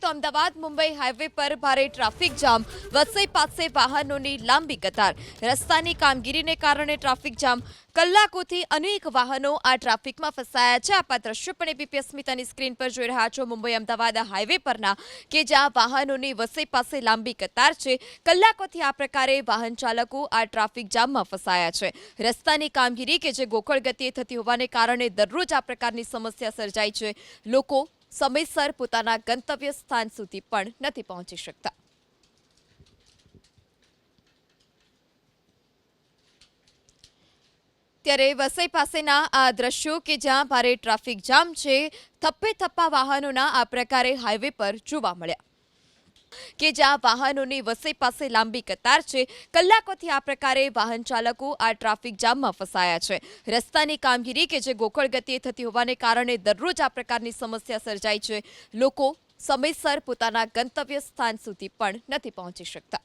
તો અમદાવાદ મુંબઈ હાઈવે પર ભારે ટ્રાફિક જામ, વસઈ પાસે વાહનોની લાંબી કતાર. રસ્તાની કામગીરીને કારણે ટ્રાફિક જામ, કલાકોથી અનેક વાહનો આ ટ્રાફિકમાં ફસાયા છે. આપ આ દ્રશ્યો પણ એબીપી અસ્મિતાની સ્ક્રીન પર જોઈ રહ્યા છો. મુંબઈ અમદાવાદ હાઈવે પરના કે જ્યાં વાહનોની વસઈ પાસે લાંબી કતાર છે. કલાકોથી આ પ્રકારે વાહન ચાલકો આ ટ્રાફિક જામમાં ફસાયા છે. રસ્તાની કામગીરી કે જે ગોકળ ગતિએ થતી હોવાને કારણે દરરોજ આ પ્રકારની સમસ્યા સર્જાય છે. લોકો સમયસર પોતાના ગંતવ્ય સ્થાન સુધી પણ નથી પહોંચી શકતા. ત્યારે વસઈ પાસેના આ દ્રશ્યો કે જ્યાં ભારે ટ્રાફિક જામ છે, થપ્પે થપ્પા વાહનોના આ પ્રકારે હાઈવે પર જોવા મળ્યા કે જ્યાં વાહનોની વસઈ પાસે લાંબી કતાર છે. કલાકોથી આ પ્રકારે વાહન ચાલકો આ ટ્રાફિક જામમાં ફસાયા છે. રસ્તાની કામગીરી કે જે ગોકળ ગતિએ થતી હોવાને કારણે દરરોજ આ પ્રકારની સમસ્યા સર્જાય છે. લોકો સમયસર પોતાના ગંતવ્ય સ્થાન સુધી પણ નથી પહોંચી શકતા.